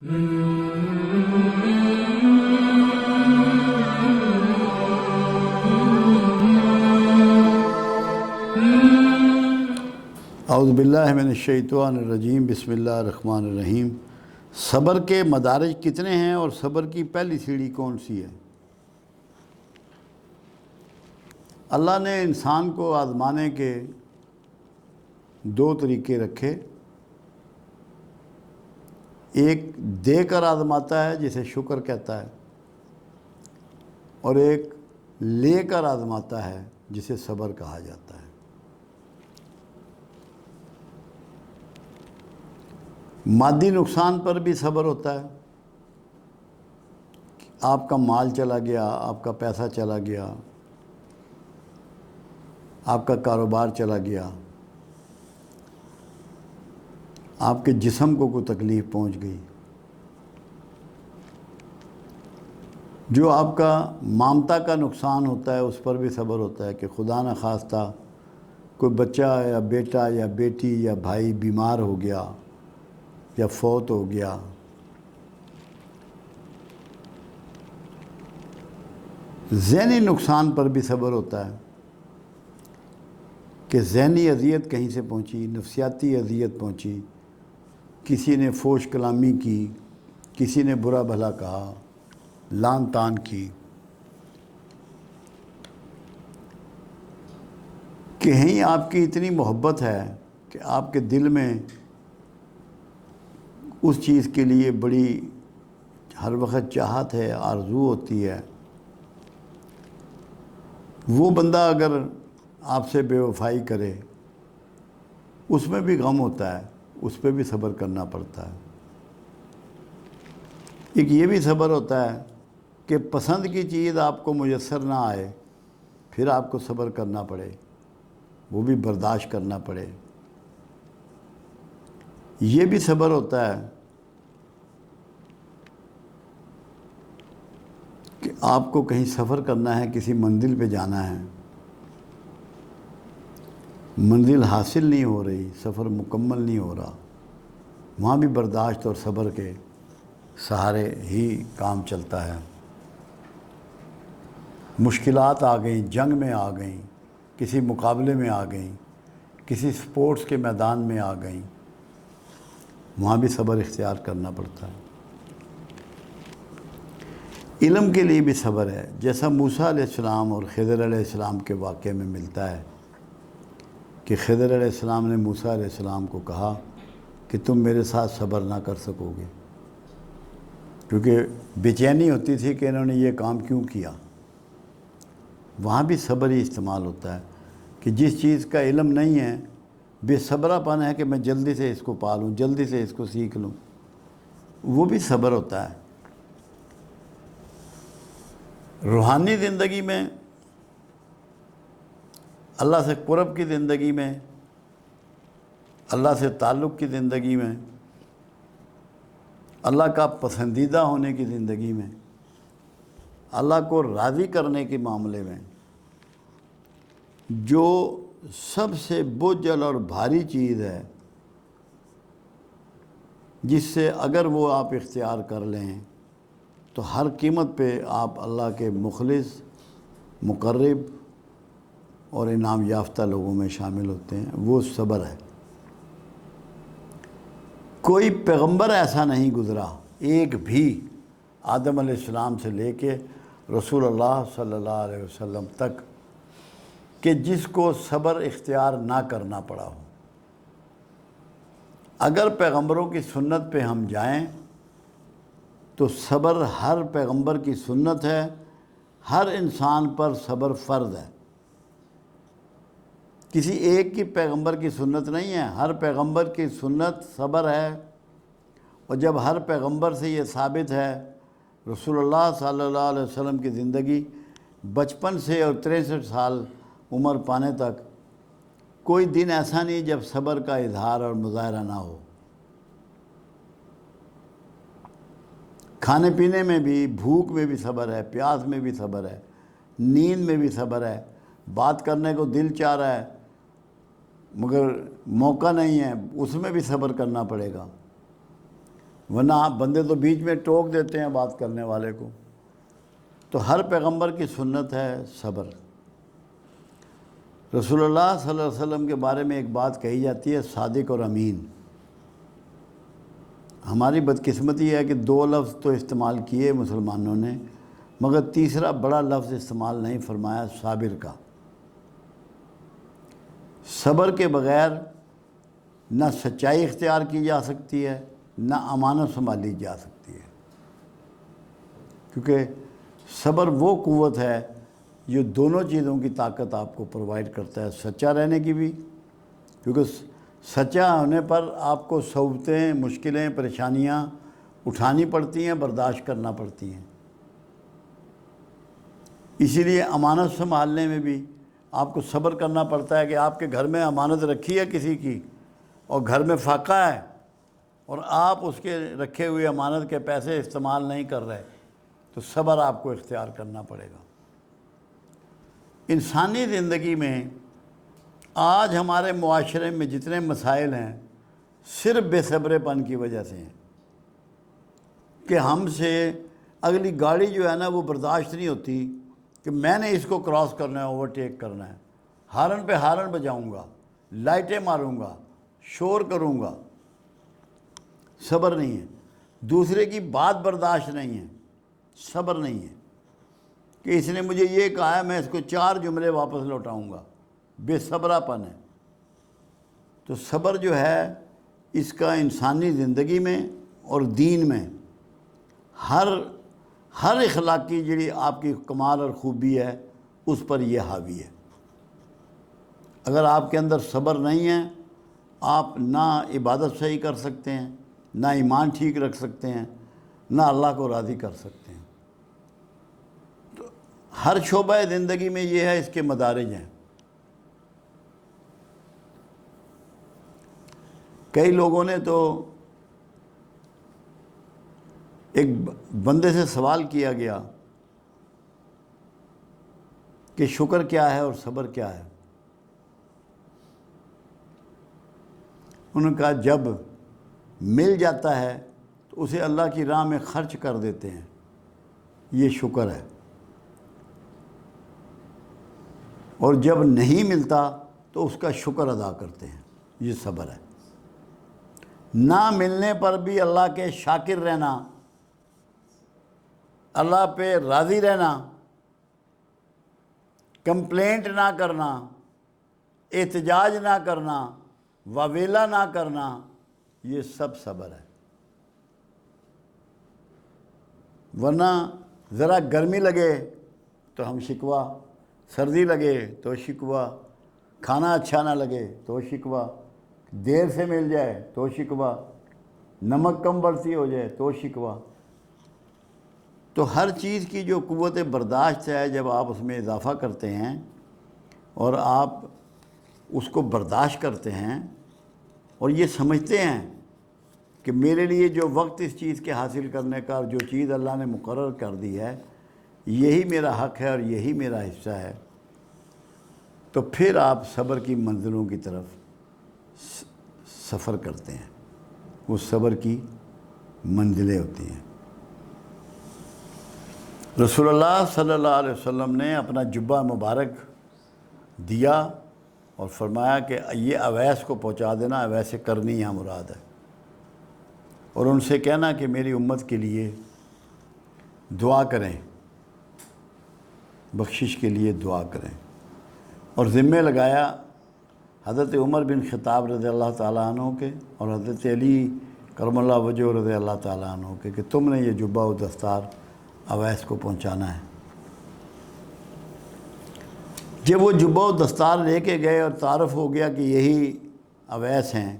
اعوذ باللہ من الشیطان الرجیم، بسم اللہ الرحمن الرحیم۔ صبر کے مدارج کتنے ہیں اور صبر کی پہلی سیڑھی کون سی ہے؟ اللہ نے انسان کو آزمانے کے دو طریقے رکھے، ایک دے کر آزماتا ہے جسے شکر کہتا ہے، اور ایک لے کر آزماتا ہے جسے صبر کہا جاتا ہے۔ مادی نقصان پر بھی صبر ہوتا ہے، آپ کا مال چلا گیا، آپ کا پیسہ چلا گیا، آپ کا کاروبار چلا گیا، آپ کے جسم کو کوئی تکلیف پہنچ گئی، جو آپ کا مامتا کا نقصان ہوتا ہے اس پر بھی صبر ہوتا ہے کہ خدا نخواستہ کوئی بچہ یا بیٹا یا بیٹی یا بھائی بیمار ہو گیا یا فوت ہو گیا۔ ذہنی نقصان پر بھی صبر ہوتا ہے کہ ذہنی اذیت کہیں سے پہنچی، نفسیاتی اذیت پہنچی، کسی نے فوش کلامی کی، کسی نے برا بھلا کہا، لعن طعن کی، کہیں آپ کی اتنی محبت ہے کہ آپ کے دل میں اس چیز کے لیے بڑی ہر وقت چاہت ہے، آرزو ہوتی ہے۔ وہ بندہ اگر آپ سے بے وفائی کرے، اس میں بھی غم ہوتا ہے، اس پہ بھی صبر کرنا پڑتا ہے۔ ایک یہ بھی صبر ہوتا ہے کہ پسند کی چیز آپ کو میسر نہ آئے، پھر آپ کو صبر کرنا پڑے، وہ بھی برداشت کرنا پڑے۔ یہ بھی صبر ہوتا ہے کہ آپ کو کہیں سفر کرنا ہے، کسی منزل پہ جانا ہے، منزل حاصل نہیں ہو رہی، سفر مکمل نہیں ہو رہا، وہاں بھی برداشت اور صبر کے سہارے ہی کام چلتا ہے۔ مشکلات آ گئیں، جنگ میں آ گئیں، کسی مقابلے میں آ گئیں، کسی سپورٹس کے میدان میں آ گئیں، وہاں بھی صبر اختیار کرنا پڑتا ہے۔ علم کے لیے بھی صبر ہے، جیسا موسیٰ علیہ السلام اور خضر علیہ السلام کے واقعے میں ملتا ہے کہ خضر علیہ السلام نے موسیٰ علیہ السلام کو کہا کہ تم میرے ساتھ صبر نہ کر سکو گے، کیونکہ بے چینی ہوتی تھی کہ انہوں نے یہ کام کیوں کیا۔ وہاں بھی صبر ہی استعمال ہوتا ہے کہ جس چیز کا علم نہیں ہے، بے صبرا پن ہے کہ میں جلدی سے اس کو پا لوں، جلدی سے اس کو سیکھ لوں، وہ بھی صبر ہوتا ہے۔ روحانی زندگی میں، اللہ سے قرب کی زندگی میں، اللہ سے تعلق کی زندگی میں، اللہ کا پسندیدہ ہونے کی زندگی میں، اللہ کو راضی کرنے کے معاملے میں، جو سب سے بوجھل اور بھاری چیز ہے، جس سے اگر وہ آپ اختیار کر لیں تو ہر قیمت پہ آپ اللہ کے مخلص، مقرب اور انعام یافتہ لوگوں میں شامل ہوتے ہیں، وہ صبر ہے۔ کوئی پیغمبر ایسا نہیں گزرا، ایک بھی، آدم علیہ السلام سے لے کے رسول اللہ صلی اللہ علیہ وسلم تک، کہ جس کو صبر اختیار نہ کرنا پڑا ہو۔ اگر پیغمبروں کی سنت پہ ہم جائیں تو صبر ہر پیغمبر کی سنت ہے، ہر انسان پر صبر فرض ہے۔ کسی ایک کی پیغمبر کی سنت نہیں ہے، ہر پیغمبر کی سنت صبر ہے۔ اور جب ہر پیغمبر سے یہ ثابت ہے، رسول اللہ صلی اللہ علیہ وسلم کی زندگی بچپن سے اور 63 سال عمر پانے تک کوئی دن ایسا نہیں جب صبر کا اظہار اور مظاہرہ نہ ہو۔ کھانے پینے میں بھی، بھوک میں بھی صبر ہے، پیاس میں بھی صبر ہے، نیند میں بھی صبر ہے، بات کرنے کو دل چاہ رہا ہے مگر موقع نہیں ہے، اس میں بھی صبر کرنا پڑے گا۔ ورنہ آپ بندے تو بیچ میں ٹوک دیتے ہیں بات کرنے والے کو۔ تو ہر پیغمبر کی سنت ہے صبر۔ رسول اللہ صلی اللہ علیہ وسلم کے بارے میں ایک بات کہی جاتی ہے، صادق اور امین۔ ہماری بدقسمتی ہے کہ دو لفظ تو استعمال کیے مسلمانوں نے، مگر تیسرا بڑا لفظ استعمال نہیں فرمایا، صابر کا۔ صبر کے بغیر نہ سچائی اختیار کی جا سکتی ہے، نہ امانت سنبھالی جا سکتی ہے، کیونکہ صبر وہ قوت ہے جو دونوں چیزوں کی طاقت آپ کو پرووائڈ کرتا ہے، سچا رہنے کی بھی، کیونکہ سچا ہونے پر آپ کو صعوبتیں، مشکلیں، پریشانیاں اٹھانی پڑتی ہیں، برداشت کرنا پڑتی ہیں۔ اسی لیے امانت سنبھالنے میں بھی آپ کو صبر کرنا پڑتا ہے کہ آپ کے گھر میں امانت رکھی ہے کسی کی اور گھر میں فاقہ ہے اور آپ اس کے رکھے ہوئے امانت کے پیسے استعمال نہیں کر رہے، تو صبر آپ کو اختیار کرنا پڑے گا۔ انسانی زندگی میں آج ہمارے معاشرے میں جتنے مسائل ہیں صرف بے صبرے پن کی وجہ سے ہیں کہ ہم سے اگلی گاڑی جو ہے نا وہ برداشت نہیں ہوتی کہ میں نے اس کو کراس کرنا ہے، اوورٹیک کرنا ہے، ہارن پہ ہارن بجاؤں گا، لائٹیں ماروں گا، شور کروں گا۔ صبر نہیں ہے۔ دوسرے کی بات برداشت نہیں ہے، صبر نہیں ہے کہ اس نے مجھے یہ کہا ہے میں اس کو 4 جملے واپس لوٹاؤں گا، بے صبرا پن ہے۔ تو صبر جو ہے اس کا انسانی زندگی میں اور دین میں ہر اخلاقی جڑی آپ کی کمال اور خوبی ہے اس پر یہ حاوی ہے۔ اگر آپ کے اندر صبر نہیں ہے، آپ نہ عبادت صحیح کر سکتے ہیں، نہ ایمان ٹھیک رکھ سکتے ہیں، نہ اللہ کو راضی کر سکتے ہیں۔ تو ہر شعبہ زندگی میں یہ ہے، اس کے مدارج ہیں۔ کئی لوگوں نے تو ایک بندے سے سوال کیا گیا کہ شکر کیا ہے اور صبر کیا ہے؟ انہوں نے کہا جب مل جاتا ہے تو اسے اللہ کی راہ میں خرچ کر دیتے ہیں، یہ شکر ہے، اور جب نہیں ملتا تو اس کا شکر ادا کرتے ہیں، یہ صبر ہے۔ نہ ملنے پر بھی اللہ کے شاکر رہنا، اللہ پہ راضی رہنا، کمپلینٹ نہ کرنا، احتجاج نہ کرنا، واویلا نہ کرنا، یہ سب صبر ہے۔ ورنہ ذرا گرمی لگے تو ہم شکوہ، سردی لگے تو شکوہ، کھانا اچھا نہ لگے تو شکوہ، دیر سے مل جائے تو شکوہ، نمک کم بڑھتی ہو جائے تو شکوہ۔ تو ہر چیز کی جو قوت برداشت ہے، جب آپ اس میں اضافہ کرتے ہیں اور آپ اس کو برداشت کرتے ہیں اور یہ سمجھتے ہیں کہ میرے لیے جو وقت اس چیز کے حاصل کرنے کا، جو چیز اللہ نے مقرر کر دی ہے، یہی میرا حق ہے اور یہی میرا حصہ ہے، تو پھر آپ صبر کی منزلوں کی طرف سفر کرتے ہیں۔ وہ صبر کی منزلیں ہوتی ہیں۔ رسول اللہ صلی اللہ علیہ وسلم نے اپنا جبہ مبارک دیا اور فرمایا کہ یہ اویس کو پہنچا دینا، اویس کرنی یہاں مراد ہے، اور ان سے کہنا کہ میری امت کے لیے دعا کریں، بخشش کے لیے دعا کریں۔ اور ذمہ لگایا حضرت عمر بن خطاب رضی اللہ تعالیٰ عنہ کے اور حضرت علی کرم اللہ وجہ رضی اللہ تعالیٰ عنہ کے کہ تم نے یہ جبہ و دستار اویس کو پہنچانا ہے۔ جب وہ جبہ و دستار لے کے گئے اور تعارف ہو گیا کہ یہی اویس ہیں،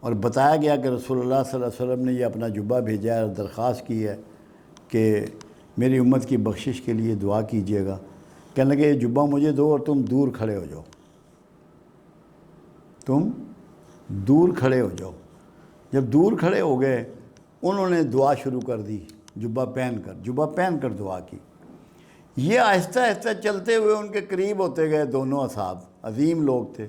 اور بتایا گیا کہ رسول اللہ صلی اللہ علیہ وسلم نے یہ اپنا جبہ بھیجا ہے اور درخواست کی ہے کہ میری امت کی بخشش کے لیے دعا کیجیے گا، کہنے لگے یہ جبہ مجھے دو اور تم دور کھڑے ہو جاؤ، تم دور کھڑے ہو جاؤ۔ جب دور کھڑے ہو گئے انہوں نے دعا شروع کر دی، جبہ پہن کر دعا کی۔ یہ آہستہ آہستہ چلتے ہوئے ان کے قریب ہوتے گئے، دونوں اصحاب عظیم لوگ تھے،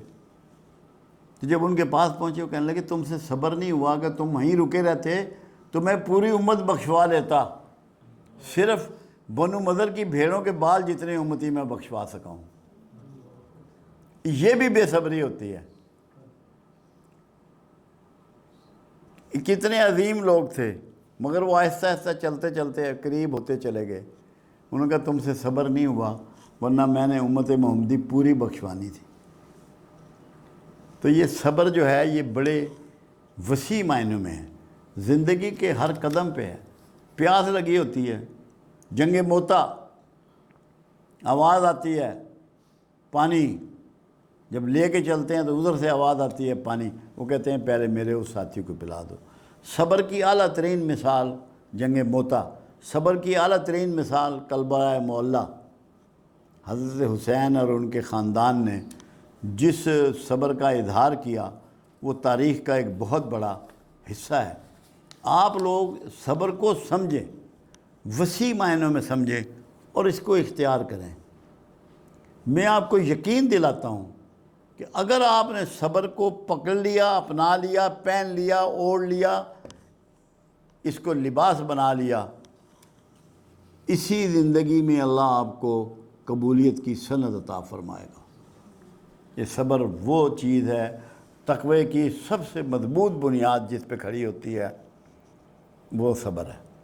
تو جب ان کے پاس پہنچے وہ کہنے لگے تم سے صبر نہیں ہوا کہ تم وہیں رکے رہتے تو میں پوری امت بخشوا لیتا، صرف بنو مضر کی بھیڑوں کے بال جتنے امتی میں بخشوا سکا ہوں۔ یہ بھی بے صبری ہوتی ہے۔ کتنے عظیم لوگ تھے مگر وہ آہستہ آہستہ چلتے چلتے قریب ہوتے چلے گئے۔ انہوں نے کہا تم سے صبر نہیں ہوا ورنہ میں نے امت محمدی پوری بخشوانی تھی۔ تو یہ صبر جو ہے یہ بڑے وسیع معنوں میں ہے، زندگی کے ہر قدم پہ ہے۔ پیاس لگی ہوتی ہے، جنگ موتا، آواز آتی ہے پانی، جب لے کے چلتے ہیں تو ادھر سے آواز آتی ہے پانی، وہ کہتے ہیں پہلے میرے اس ساتھی کو پلا دو۔ صبر کی اعلیٰ ترین مثال جنگ موتا، صبر کی اعلیٰ ترین مثال کلبہ معلیٰ۔ حضرت حسین اور ان کے خاندان نے جس صبر کا اظہار کیا وہ تاریخ کا ایک بہت بڑا حصہ ہے۔ آپ لوگ صبر کو سمجھیں، وسیع معنوں میں سمجھیں اور اس کو اختیار کریں۔ میں آپ کو یقین دلاتا ہوں کہ اگر آپ نے صبر کو پکڑ لیا، اپنا لیا، پہن لیا، اوڑھ لیا، اس کو لباس بنا لیا، اسی زندگی میں اللہ آپ کو قبولیت کی سند عطا فرمائے گا۔ یہ صبر وہ چیز ہے، تقوی کی سب سے مضبوط بنیاد جس پہ کھڑی ہوتی ہے وہ صبر ہے۔